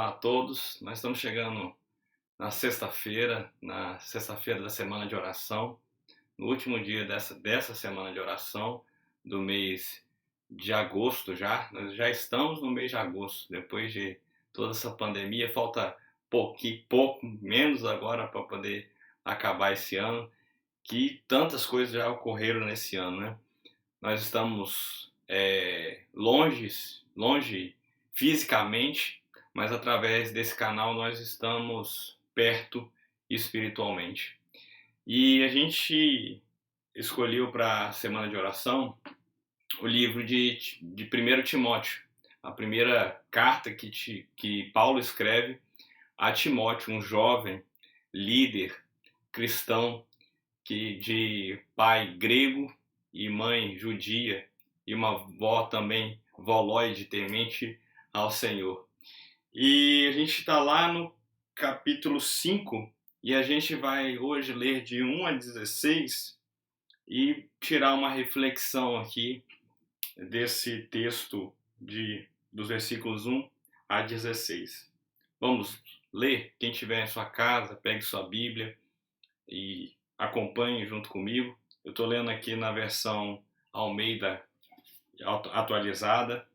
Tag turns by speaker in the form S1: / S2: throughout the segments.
S1: Olá a todos. Nós estamos chegando na sexta-feira da semana de oração, no último dia dessa semana de oração do mês de agosto já. Nós já estamos no mês de agosto, depois de toda essa pandemia, falta pouco menos agora para poder acabar esse ano, que tantas coisas já ocorreram nesse ano, né? Nós estamos longe fisicamente, mas através desse canal nós estamos perto espiritualmente. E a gente escolheu para a semana de oração o livro de 1 Timóteo, a primeira carta que Paulo escreve a Timóteo, um jovem líder cristão de pai grego e mãe judia, e uma avó também volóide, temente ao Senhor. E a gente está lá no capítulo 5, e a gente vai hoje ler de 1 a 16 e tirar uma reflexão aqui desse texto dos versículos 1 a 16. Vamos ler? Quem tiver em sua casa, pegue sua Bíblia e acompanhe junto comigo. Eu estou lendo aqui na versão Almeida atualizada,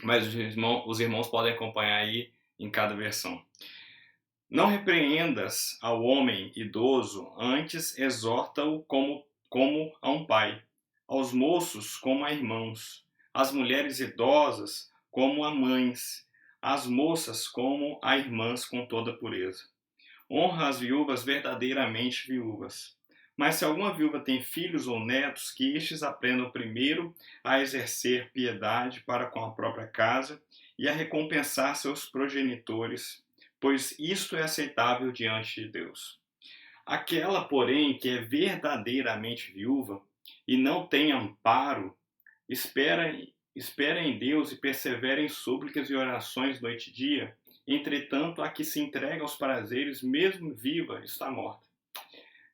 S1: mas os irmãos podem acompanhar aí em cada versão. Não repreendas ao homem idoso, antes exorta-o como a um pai, aos moços como a irmãos, às mulheres idosas como a mães, às moças como a irmãs com toda pureza. Honra as viúvas verdadeiramente viúvas. Mas se alguma viúva tem filhos ou netos, que estes aprendam primeiro a exercer piedade para com a própria casa e a recompensar seus progenitores, pois isto é aceitável diante de Deus. Aquela, porém, que é verdadeiramente viúva e não tem amparo, espera em Deus e persevera em súplicas e orações noite e dia. Entretanto, a que se entrega aos prazeres, mesmo viva, está morta.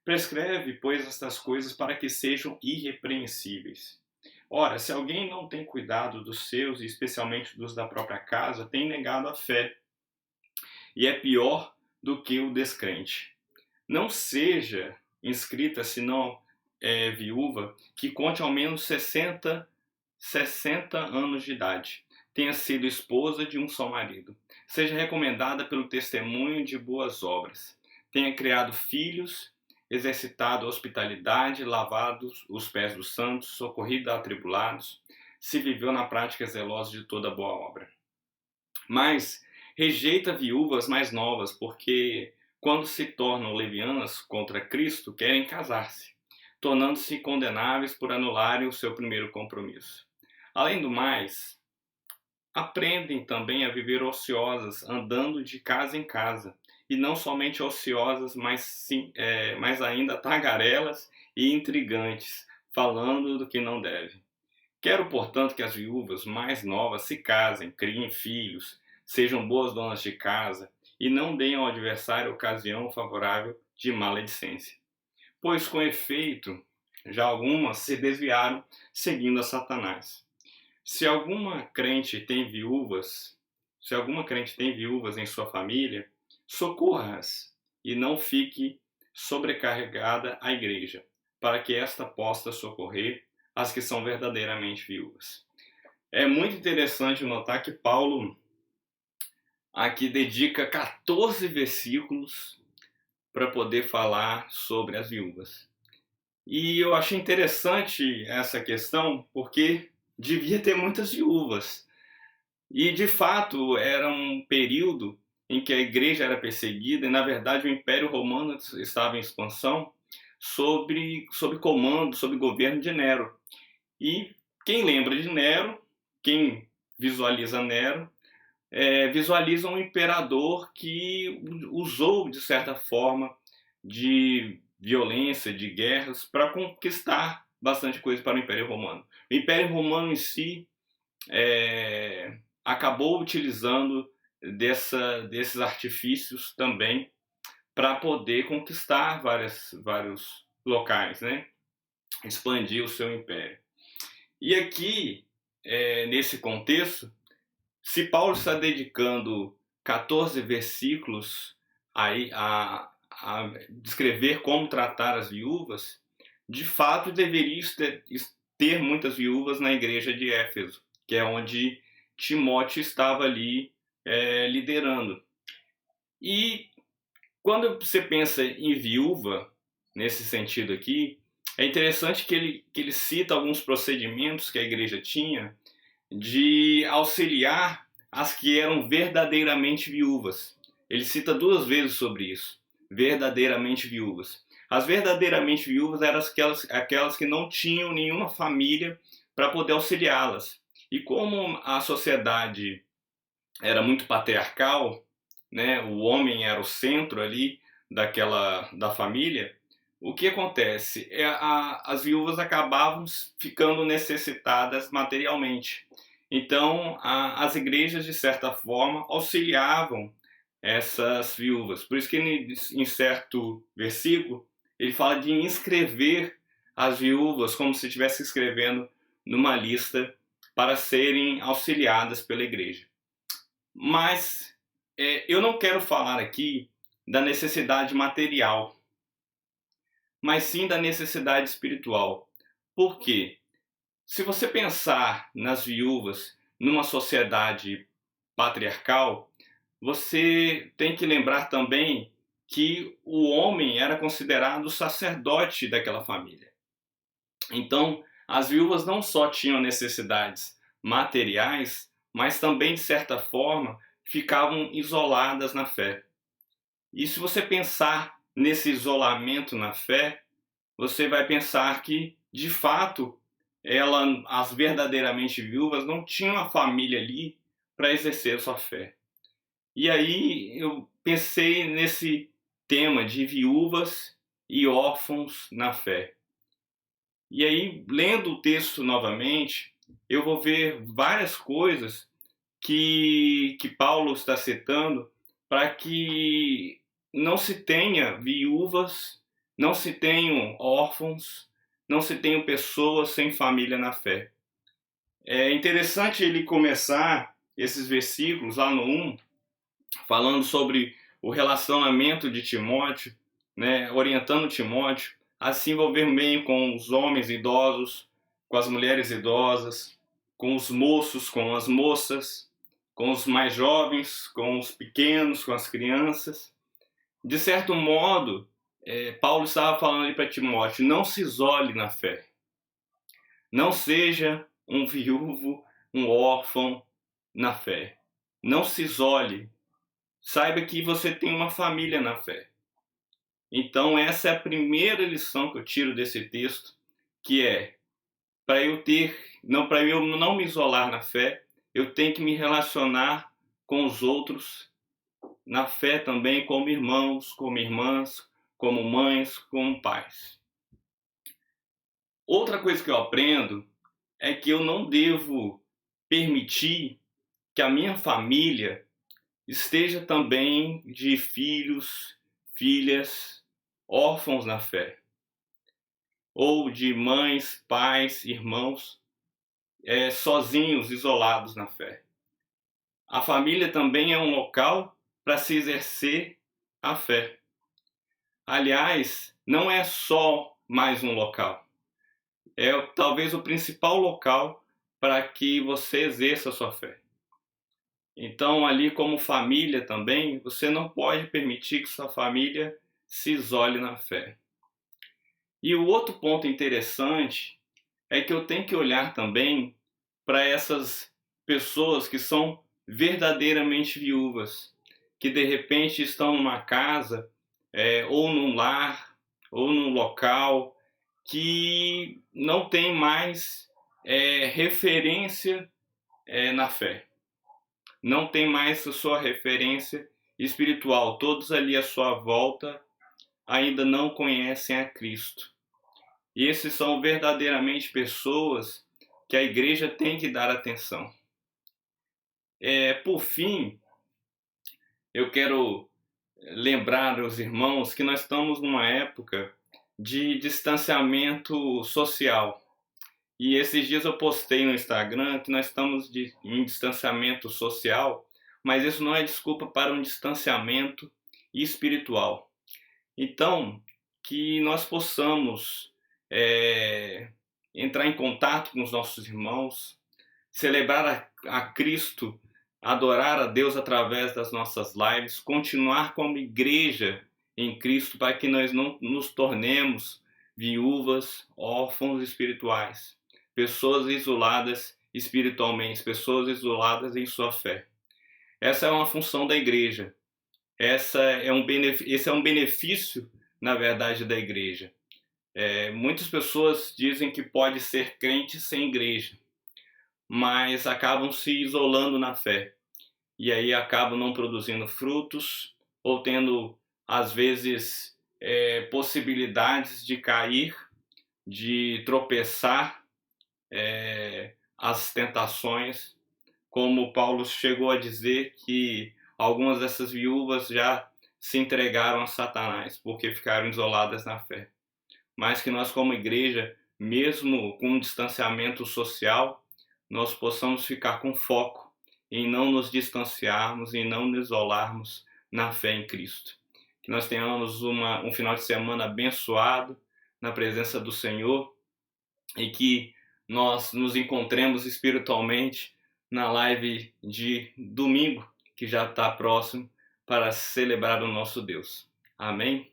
S1: Prescreve, pois, estas coisas para que sejam irrepreensíveis. Ora, se alguém não tem cuidado dos seus, e especialmente dos da própria casa, tem negado a fé, e é pior do que o descrente. Não seja inscrita, se não é viúva, que conte ao menos 60 anos de idade, tenha sido esposa de um só marido, seja recomendada pelo testemunho de boas obras, tenha criado filhos, exercitado a hospitalidade, lavado os pés dos santos, socorrido a atribulados, se viveu na prática zelosa de toda boa obra. Mas rejeita viúvas mais novas, porque quando se tornam levianas contra Cristo, querem casar-se, tornando-se condenáveis por anularem o seu primeiro compromisso. Além do mais, aprendem também a viver ociosas, andando de casa em casa, e não somente ociosas, mas ainda tagarelas e intrigantes, falando do que não devem. Quero, portanto, que as viúvas mais novas se casem, criem filhos, sejam boas donas de casa, e não deem ao adversário ocasião favorável de maledicência. Pois, com efeito, já algumas se desviaram, seguindo a Satanás. Se alguma crente tem viúvas em sua família, socorra-as e não fique sobrecarregada a igreja, para que esta possa socorrer as que são verdadeiramente viúvas. É muito interessante notar que Paulo aqui dedica 14 versículos para poder falar sobre as viúvas. E eu achei interessante essa questão porque devia ter muitas viúvas. E, de fato, era um período em que a igreja era perseguida e, na verdade, o Império Romano estava em expansão sob comando, sob governo de Nero. E quem lembra de Nero, quem visualiza Nero, visualiza um imperador que usou, de certa forma, de violência, de guerras, para conquistar bastante coisa para o Império Romano. O Império Romano em si acabou utilizando desses artifícios também para poder conquistar vários locais, né? Expandir o seu império. E aqui, nesse contexto, se Paulo está dedicando 14 versículos aí a descrever como tratar as viúvas, de fato deveria ter muitas viúvas na igreja de Éfeso, que é onde Timóteo estava ali liderando. E quando você pensa em viúva, nesse sentido aqui, é interessante que ele cita alguns procedimentos que a igreja tinha de auxiliar as que eram verdadeiramente viúvas. Ele cita 2 vezes sobre isso, verdadeiramente viúvas. As verdadeiramente viúvas eram aquelas que não tinham nenhuma família para poder auxiliá-las. E como a sociedade era muito patriarcal, né, o homem era o centro ali da família, o que acontece? As viúvas acabavam ficando necessitadas materialmente. Então, as igrejas, de certa forma, auxiliavam essas viúvas. Por isso que em certo versículo, ele fala de inscrever as viúvas como se estivesse escrevendo numa lista para serem auxiliadas pela igreja. Mas eu não quero falar aqui da necessidade material, mas sim da necessidade espiritual. Por quê? Se você pensar nas viúvas numa sociedade patriarcal, você tem que lembrar também que o homem era considerado o sacerdote daquela família. Então, as viúvas não só tinham necessidades materiais, mas também, de certa forma, ficavam isoladas na fé. E se você pensar nesse isolamento na fé, você vai pensar que, de fato, as verdadeiramente viúvas não tinham a família ali para exercer a sua fé. E aí eu pensei nesse tema de viúvas e órfãos na fé. E aí, lendo o texto novamente, eu vou ver várias coisas que Paulo está citando para que não se tenha viúvas, não se tenham órfãos, não se tenham pessoas sem família na fé. É interessante ele começar esses versículos lá no 1, falando sobre o relacionamento de Timóteo, né, orientando Timóteo a se envolver bem com os homens idosos, com as mulheres idosas, com os moços, com as moças, com os mais jovens, com os pequenos, com as crianças. De certo modo, Paulo estava falando ali para Timóteo: não se isole na fé. Não seja um viúvo, um órfão na fé. Não se isole. Saiba que você tem uma família na fé. Então, essa é a primeira lição que eu tiro desse texto, que é para eu não me isolar na fé, eu tenho que me relacionar com os outros na fé também, como irmãos, como irmãs, como mães, como pais. Outra coisa que eu aprendo é que eu não devo permitir que a minha família esteja também de filhos, filhas, órfãos na fé, ou de mães, pais, irmãos, sozinhos, isolados na fé. A família também é um local para se exercer a fé. Aliás, não é só mais um local. É talvez o principal local para que você exerça a sua fé. Então, ali como família também, você não pode permitir que sua família se isole na fé. E o outro ponto interessante é que eu tenho que olhar também para essas pessoas que são verdadeiramente viúvas, que de repente estão numa casa, ou num lar, ou num local que não tem mais referência na fé. Não tem mais a sua referência espiritual. Todos ali à sua volta ainda não conhecem a Cristo. E esses são verdadeiramente pessoas que a igreja tem que dar atenção. Por fim, eu quero lembrar aos irmãos que nós estamos numa época de distanciamento social. E esses dias eu postei no Instagram que nós estamos em distanciamento social mas isso não é desculpa para um distanciamento espiritual. Então, que nós possamos entrar em contato com os nossos irmãos, celebrar a Cristo, adorar a Deus através das nossas lives, continuar como igreja em Cristo para que nós não nos tornemos viúvas, órfãos espirituais, pessoas isoladas espiritualmente, pessoas isoladas em sua fé. Essa é uma função da igreja. Esse é um benefício, na verdade, da igreja. Muitas pessoas dizem que pode ser crente sem igreja, mas acabam se isolando na fé. E aí acabam não produzindo frutos ou tendo, às vezes, possibilidades de cair, de tropeçar, as tentações, como Paulo chegou a dizer que algumas dessas viúvas já se entregaram a Satanás porque ficaram isoladas na fé. Mas que nós, como igreja, mesmo com um distanciamento social, nós possamos ficar com foco em não nos distanciarmos e não nos isolarmos na fé em Cristo. Que nós tenhamos um final de semana abençoado na presença do Senhor e que nós nos encontremos espiritualmente na live de domingo, que já está próximo, para celebrar o nosso Deus. Amém?